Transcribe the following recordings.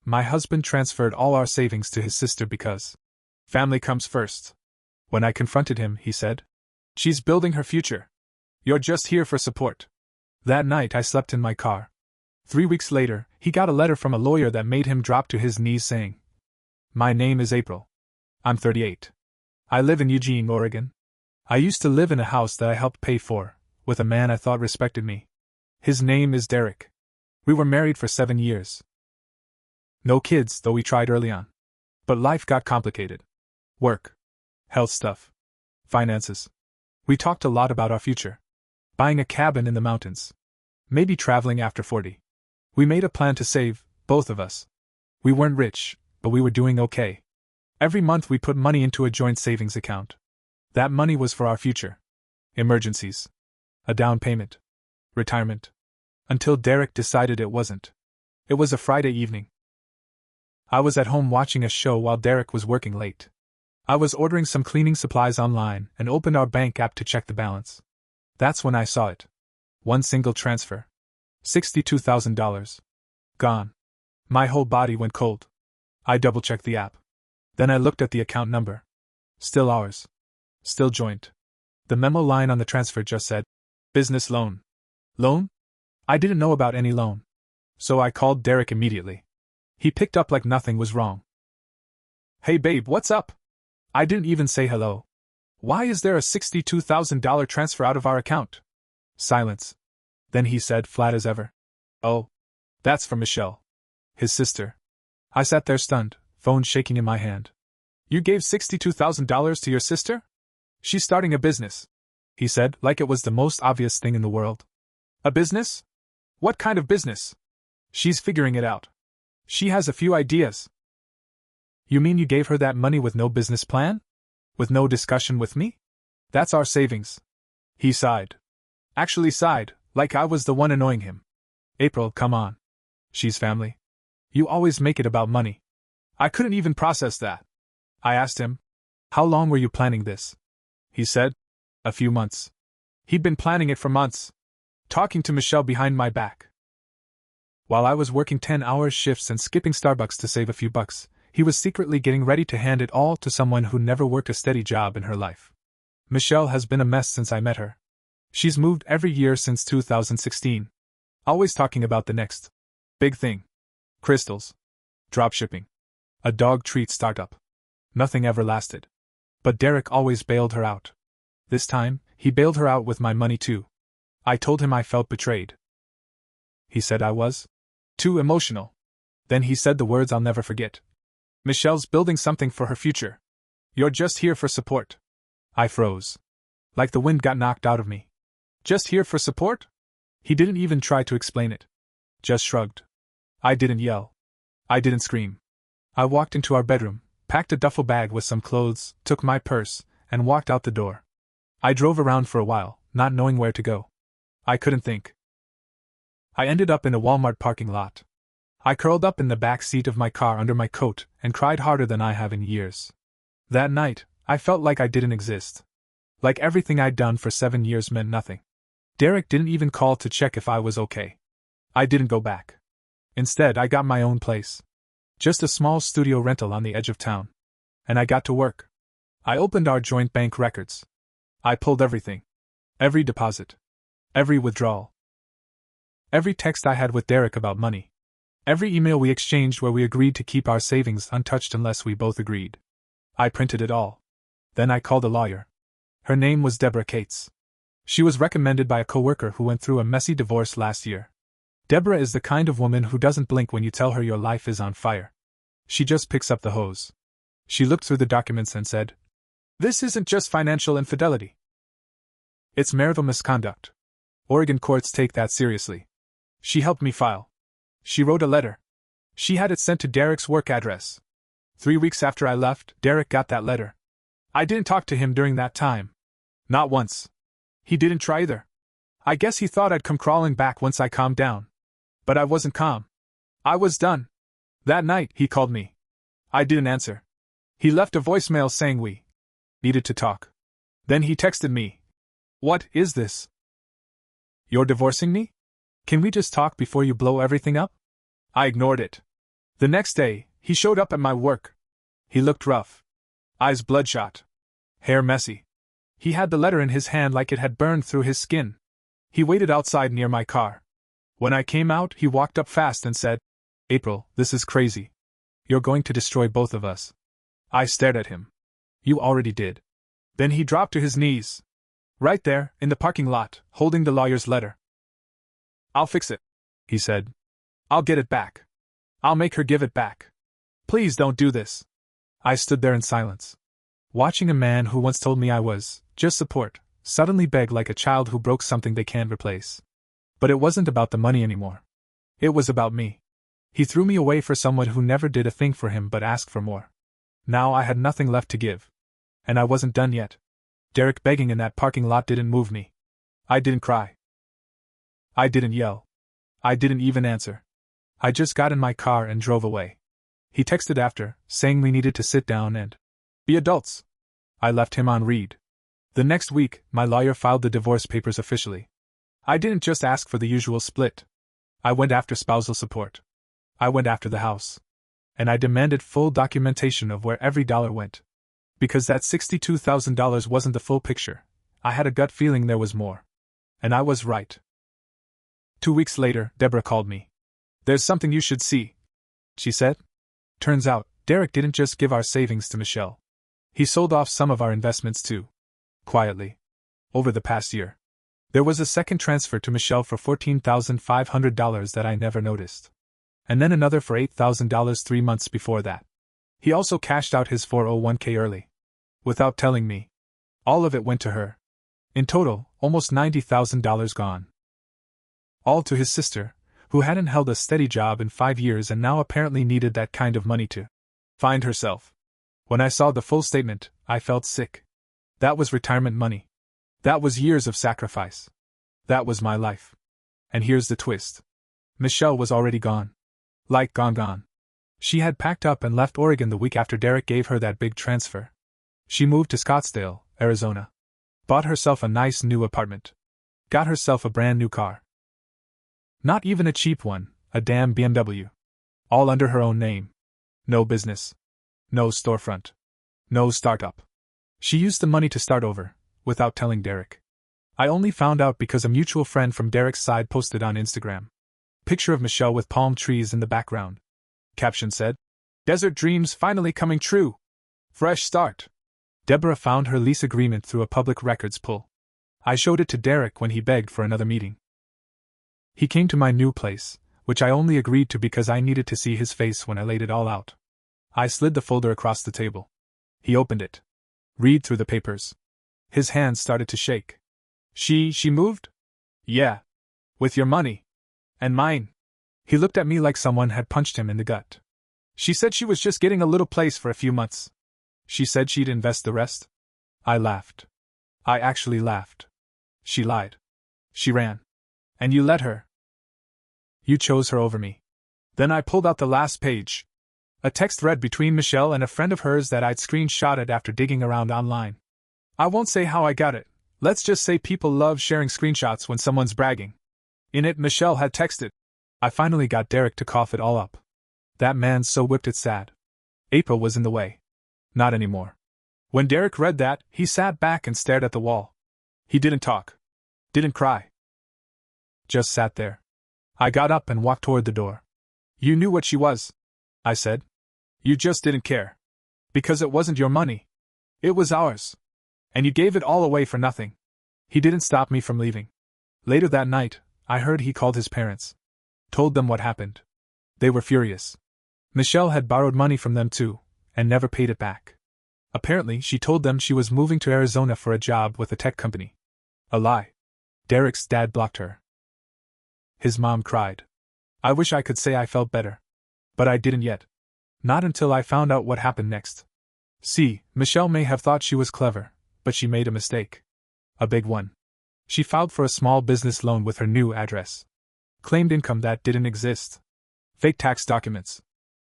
My husband transferred all our savings to his sister because family comes first. When I confronted him, he said, "She's building her future. You're just here for support." That night I slept in my car. 3 weeks later, he got a letter from a lawyer that made him drop to his knees saying, "My name is April. I'm 38. I live in Eugene, Oregon. I used to live in a house that I helped pay for, with a man I thought respected me. His name is Derek. We were married for 7 years. No kids, though we tried early on. But life got complicated. Work. Health stuff. Finances. We talked a lot about our future. Buying a cabin in the mountains. Maybe traveling after 40. We made a plan to save, both of us. We weren't rich, but we were doing okay. Every month we put money into a joint savings account. That money was for our future. Emergencies. A down payment. Retirement. Until Derek decided it wasn't. It was a Friday evening. I was at home watching a show while Derek was working late. I was ordering some cleaning supplies online and opened our bank app to check the balance. That's when I saw it. One single transfer. $62,000. Gone. My whole body went cold. I double-checked the app. Then I looked at the account number. Still ours. Still joint. The memo line on the transfer just said, "Business loan." Loan? I didn't know about any loan. So I called Derek immediately. He picked up like nothing was wrong. "Hey babe, what's up?" I didn't even say hello. "Why is there a $62,000 transfer out of our account?" Silence. Then he said, flat as ever, "Oh, that's from Michelle. His sister." I sat there stunned, phone shaking in my hand. "You gave $62,000 to your sister? She's starting a business," he said, like it was the most obvious thing in the world. "A business? What kind of business?" "She's figuring it out. She has a few ideas." "You mean you gave her that money with no business plan? With no discussion with me? That's our savings." He sighed. Actually sighed, like I was the one annoying him. "April, come on. She's family. You always make it about money." I couldn't even process that. I asked him, "How long were you planning this?" He said, "A few months." He'd been planning it for months. Talking to Michelle behind my back. While I was working 10-hour shifts and skipping Starbucks to save a few bucks, he was secretly getting ready to hand it all to someone who never worked a steady job in her life. Michelle has been a mess since I met her. She's moved every year since 2016. Always talking about the next big thing. Crystals. Dropshipping. A dog treat startup. Nothing ever lasted. But Derek always bailed her out. This time, he bailed her out with my money too. I told him I felt betrayed. He said I was too emotional. Then he said the words I'll never forget. "Michelle's building something for her future. You're just here for support." I froze. Like the wind got knocked out of me. Just here for support? He didn't even try to explain it. Just shrugged. I didn't yell. I didn't scream. I walked into our bedroom, packed a duffel bag with some clothes, took my purse, and walked out the door. I drove around for a while, not knowing where to go. I couldn't think. I ended up in a Walmart parking lot. I curled up in the back seat of my car under my coat and cried harder than I have in years. That night, I felt like I didn't exist. Like everything I'd done for 7 years meant nothing. Derek didn't even call to check if I was okay. I didn't go back. Instead, I got my own place. Just a small studio rental on the edge of town. And I got to work. I opened our joint bank records. I pulled everything. Every deposit. Every withdrawal. Every text I had with Derek about money. Every email we exchanged where we agreed to keep our savings untouched unless we both agreed. I printed it all. Then I called a lawyer. Her name was Deborah Cates. She was recommended by a coworker who went through a messy divorce last year. Deborah is the kind of woman who doesn't blink when you tell her your life is on fire. She just picks up the hose. She looked through the documents and said, "This isn't just financial infidelity. It's marital misconduct. Oregon courts take that seriously." She helped me file. She wrote a letter. She had it sent to Derek's work address. 3 weeks after I left, Derek got that letter. I didn't talk to him during that time. Not once. He didn't try either. I guess he thought I'd come crawling back once I calmed down. But I wasn't calm. I was done. That night, he called me. I didn't answer. He left a voicemail saying we needed to talk. Then he texted me. "What is this? You're divorcing me? Can we just talk before you blow everything up?" I ignored it. The next day, he showed up at my work. He looked rough. Eyes bloodshot. Hair messy. He had the letter in his hand like it had burned through his skin. He waited outside near my car. When I came out, he walked up fast and said, "April, this is crazy. You're going to destroy both of us." I stared at him. "You already did." Then he dropped to his knees. Right there, in the parking lot, holding the lawyer's letter. "I'll fix it," he said. "I'll get it back. I'll make her give it back. Please don't do this." I stood there in silence, watching a man who once told me I was just support suddenly beg like a child who broke something they can't replace. But it wasn't about the money anymore. It was about me. He threw me away for someone who never did a thing for him but asked for more. Now I had nothing left to give. And I wasn't done yet. Derek begging in that parking lot didn't move me. I didn't cry. I didn't yell. I didn't even answer. I just got in my car and drove away. He texted after, saying we needed to sit down and be adults. I left him on read. The next week, my lawyer filed the divorce papers officially. I didn't just ask for the usual split. I went after spousal support. I went after the house. And I demanded full documentation of where every dollar went. Because that $62,000 wasn't the full picture. I had a gut feeling there was more. And I was right. 2 weeks later, Deborah called me. "There's something you should see," she said. Turns out, Derek didn't just give our savings to Michelle. He sold off some of our investments too. Quietly. Over the past year. There was a second transfer to Michelle for $14,500 that I never noticed. And then another for $8,000 3 months before that. He also cashed out his 401k early. Without telling me. All of it went to her. In total, almost $90,000 gone. All to his sister, who hadn't held a steady job in 5 years and now apparently needed that kind of money to find herself. When I saw the full statement, I felt sick. That was retirement money. That was years of sacrifice. That was my life. And here's the twist. Michelle was already gone. Like gone. She had packed up and left Oregon the week after Derek gave her that big transfer. She moved to Scottsdale, Arizona. Bought herself a nice new apartment. Got herself a brand new car. Not even a cheap one, a damn BMW. All under her own name. No business. No storefront. No startup. She used the money to start over, without telling Derek. I only found out because a mutual friend from Derek's side posted on Instagram. Picture of Michelle with palm trees in the background. Caption said, "Desert dreams finally coming true. Fresh start." Deborah found her lease agreement through a public records pull. I showed it to Derek when he begged for another meeting. He came to my new place, which I only agreed to because I needed to see his face when I laid it all out. I slid the folder across the table. He opened it. Read through the papers. His hands started to shake. She moved? Yeah. With your money. And mine. He looked at me like someone had punched him in the gut. She said she was just getting a little place for a few months. She said she'd invest the rest. I laughed. I actually laughed. She lied. She ran. And you let her. You chose her over me. Then I pulled out the last page. A text thread between Michelle and a friend of hers that I'd screenshotted after digging around online. I won't say how I got it. Let's just say people love sharing screenshots when someone's bragging. In it, Michelle had texted. I finally got Derek to cough it all up. That man so whipped it sad. April was in the way. Not anymore. When Derek read that, he sat back and stared at the wall. He didn't talk. Didn't cry. Just sat there. I got up and walked toward the door. You knew what she was, I said. You just didn't care. Because it wasn't your money. It was ours. And you gave it all away for nothing. He didn't stop me from leaving. Later that night, I heard he called his parents. Told them what happened. They were furious. Michelle had borrowed money from them too, and never paid it back. Apparently, she told them she was moving to Arizona for a job with a tech company. A lie. Derek's dad blocked her. His mom cried. I wish I could say I felt better. But I didn't yet. Not until I found out what happened next. See, Michelle may have thought she was clever, but she made a mistake. A big one. She filed for a small business loan with her new address. Claimed income that didn't exist. Fake tax documents.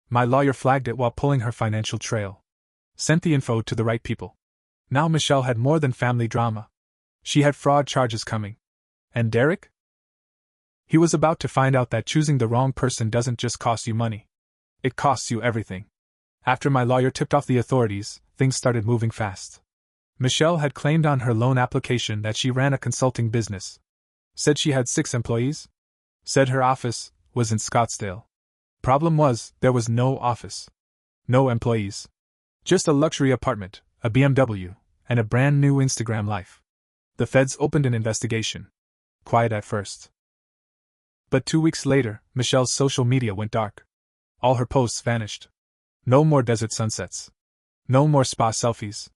My lawyer flagged it while pulling her financial trail. Sent the info to the right people. Now Michelle had more than family drama. She had fraud charges coming. And Derek? He was about to find out that choosing the wrong person doesn't just cost you money. It costs you everything. After my lawyer tipped off the authorities, things started moving fast. Michelle had claimed on her loan application that she ran a consulting business. Said she had 6 employees. Said her office was in Scottsdale. Problem was, there was no office. No employees. Just a luxury apartment, a BMW, and a brand new Instagram life. The feds opened an investigation. Quiet at first. But 2 weeks later, Michelle's social media went dark. All her posts vanished. No more desert sunsets. No more spa selfies.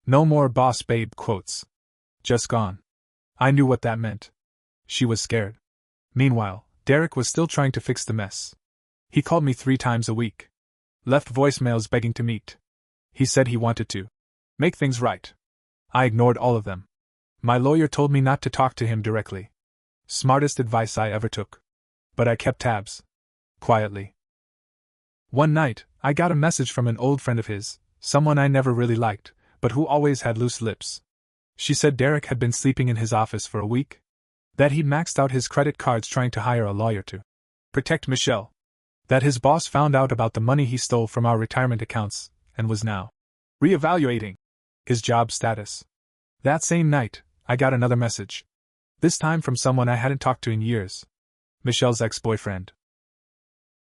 No more boss babe quotes. Just gone. I knew what that meant. She was scared. Meanwhile, Derek was still trying to fix the mess. He called me 3 times a week. Left voicemails begging to meet. He said he wanted to make things right. I ignored all of them. My lawyer told me not to talk to him directly. Smartest advice I ever took. But I kept tabs. Quietly. One night, I got a message from an old friend of his, someone I never really liked, but who always had loose lips. She said Derek had been sleeping in his office for a week. That he'd maxed out his credit cards trying to hire a lawyer to protect Michelle. That his boss found out about the money he stole from our retirement accounts, and was now reevaluating his job status. That same night, I got another message. This time from someone I hadn't talked to in years. Michelle's ex-boyfriend.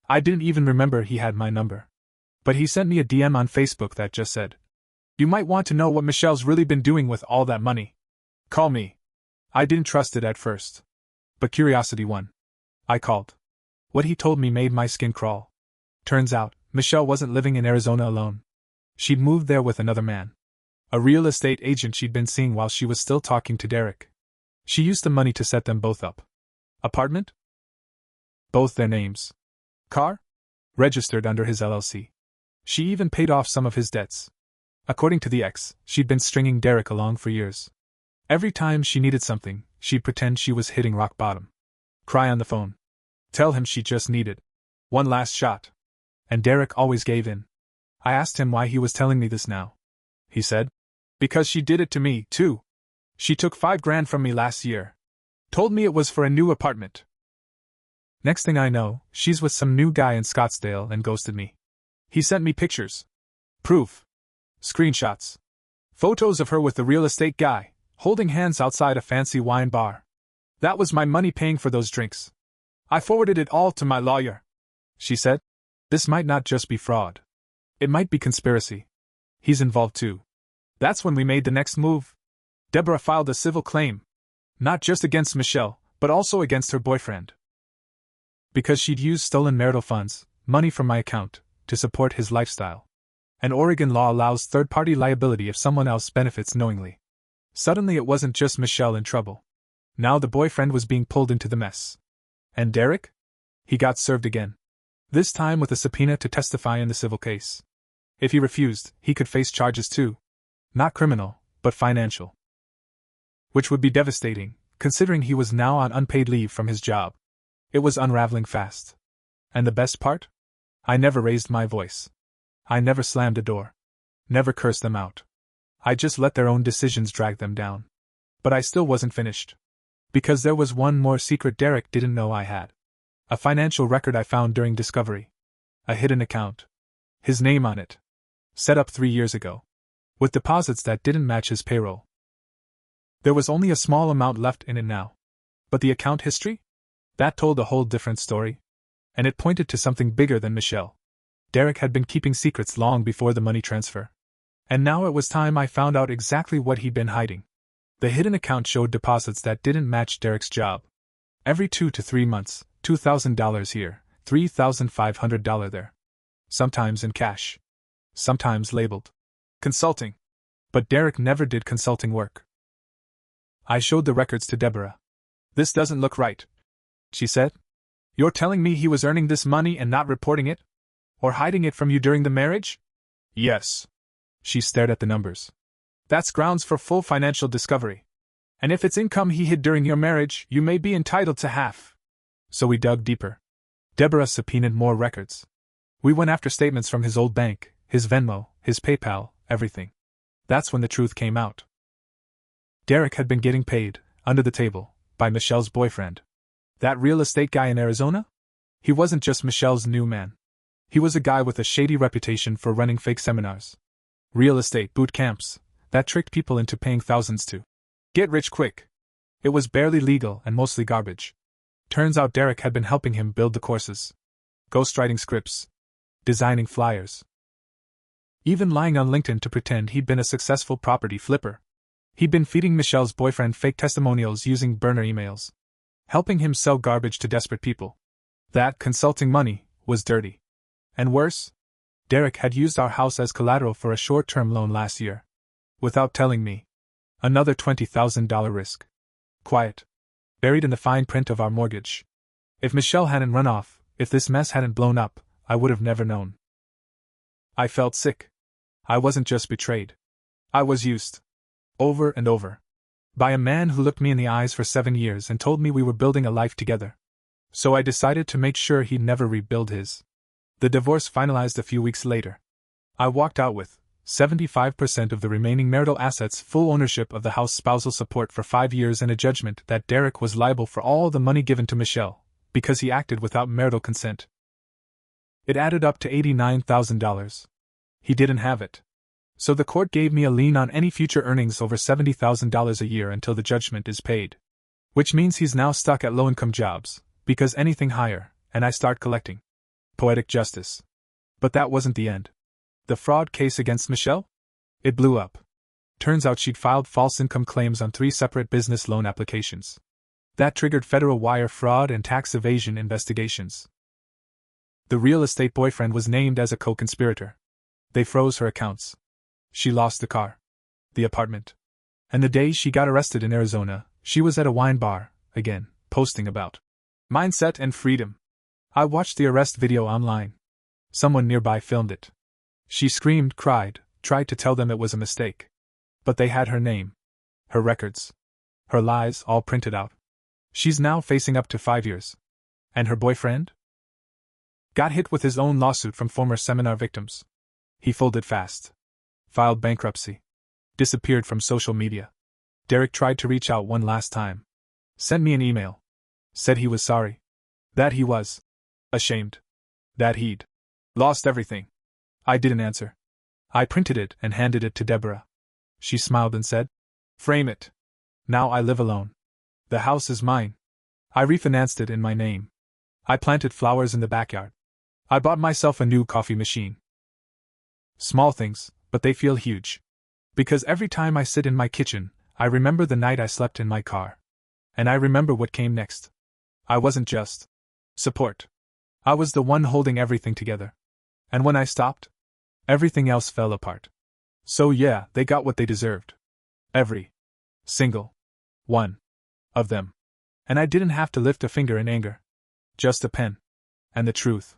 I didn't even remember he had my number. But he sent me a DM on Facebook that just said, "You might want to know what Michelle's really been doing with all that money. Call me." I didn't trust it at first. But curiosity won. I called. What he told me made my skin crawl. Turns out, Michelle wasn't living in Arizona alone. She'd moved there with another man. A real estate agent she'd been seeing while she was still talking to Derek. She used the money to set them both up. Apartment? Both their names. Car? Registered under his LLC. She even paid off some of his debts. According to the ex, she'd been stringing Derek along for years. Every time she needed something, she'd pretend she was hitting rock bottom. Cry on the phone. Tell him she just needed one last shot. And Derek always gave in. I asked him why he was telling me this now. He said, "Because she did it to me, too. She took $5,000 from me last year. Told me it was for a new apartment. Next thing I know, she's with some new guy in Scottsdale and ghosted me. He sent me pictures. Proof. Screenshots. Photos of her with the real estate guy, holding hands outside a fancy wine bar. That was my money paying for those drinks. I forwarded it all to my lawyer." She said, "This might not just be fraud. It might be conspiracy. He's involved too." That's when we made the next move. Deborah filed a civil claim. Not just against Michelle, but also against her boyfriend. Because she'd used stolen marital funds, money from my account, to support his lifestyle. And Oregon law allows third-party liability if someone else benefits knowingly. Suddenly it wasn't just Michelle in trouble. Now the boyfriend was being pulled into the mess. And Derek? He got served again. This time with a subpoena to testify in the civil case. If he refused, he could face charges too. Not criminal, but financial. Which would be devastating, considering he was now on unpaid leave from his job. It was unraveling fast. And the best part? I never raised my voice. I never slammed a door. Never cursed them out. I just let their own decisions drag them down. But I still wasn't finished. Because there was one more secret Derek didn't know I had. A financial record I found during discovery. A hidden account. His name on it. Set up 3 years ago. With deposits that didn't match his payroll. There was only a small amount left in it now. But the account history? That told a whole different story. And it pointed to something bigger than Michelle. Derek had been keeping secrets long before the money transfer. And now it was time I found out exactly what he'd been hiding. The hidden account showed deposits that didn't match Derek's job. Every 2 to 3 months, $2,000 here, $3,500 there. Sometimes in cash. Sometimes labeled consulting. But Derek never did consulting work. I showed the records to Deborah. "This doesn't look right," she said. "You're telling me he was earning this money and not reporting it? Or hiding it from you during the marriage?" "Yes." She stared at the numbers. "That's grounds for full financial discovery. And if it's income he hid during your marriage, you may be entitled to half." So we dug deeper. Deborah subpoenaed more records. We went after statements from his old bank, his Venmo, his PayPal, everything. That's when the truth came out. Derek had been getting paid, under the table, by Michelle's boyfriend. That real estate guy in Arizona? He wasn't just Michelle's new man. He was a guy with a shady reputation for running fake seminars. Real estate boot camps that tricked people into paying thousands to get rich quick. It was barely legal and mostly garbage. Turns out Derek had been helping him build the courses, ghostwriting scripts, designing flyers, even lying on LinkedIn to pretend he'd been a successful property flipper. He'd been feeding Michelle's boyfriend fake testimonials using burner emails, helping him sell garbage to desperate people. That consulting money was dirty. And worse, Derek had used our house as collateral for a short-term loan last year. Without telling me. Another $20,000 risk. Quiet. Buried in the fine print of our mortgage. If Michelle hadn't run off, if this mess hadn't blown up, I would have never known. I felt sick. I wasn't just betrayed. I was used. Over and over. By a man who looked me in the eyes for 7 years and told me we were building a life together. So I decided to make sure he'd never rebuild his. The divorce finalized a few weeks later. I walked out with 75% of the remaining marital assets, full ownership of the house, spousal support for 5 years, and a judgment that Derek was liable for all the money given to Michelle, because he acted without marital consent. It added up to $89,000. He didn't have it. So the court gave me a lien on any future earnings over $70,000 a year until the judgment is paid. Which means he's now stuck at low-income jobs, because anything higher, and I start collecting. Poetic justice. But that wasn't the end. The fraud case against Michelle? It blew up. Turns out she'd filed false income claims on 3 separate business loan applications. That triggered federal wire fraud and tax evasion investigations. The real estate boyfriend was named as a co-conspirator. They froze her accounts. She lost the car, the apartment. And the day she got arrested in Arizona, she was at a wine bar, again, posting about mindset and freedom. I watched the arrest video online. Someone nearby filmed it. She screamed, cried, tried to tell them it was a mistake. But they had her name, her records, her lies all printed out. She's now facing up to 5 years. And her boyfriend? Got hit with his own lawsuit from former seminar victims. He folded fast. Filed bankruptcy. Disappeared from social media. Derek tried to reach out one last time. Sent me an email. Said he was sorry. That he was ashamed. That he'd lost everything. I didn't answer. I printed it and handed it to Deborah. She smiled and said, "Frame it. Now I live alone. The house is mine. I refinanced it in my name. I planted flowers in the backyard. I bought myself a new coffee machine." Small things, but they feel huge. Because every time I sit in my kitchen, I remember the night I slept in my car. And I remember what came next. I wasn't just support. I was the one holding everything together. And when I stopped, everything else fell apart. So yeah, they got what they deserved. Every single one of them. And I didn't have to lift a finger in anger. Just a pen. And the truth.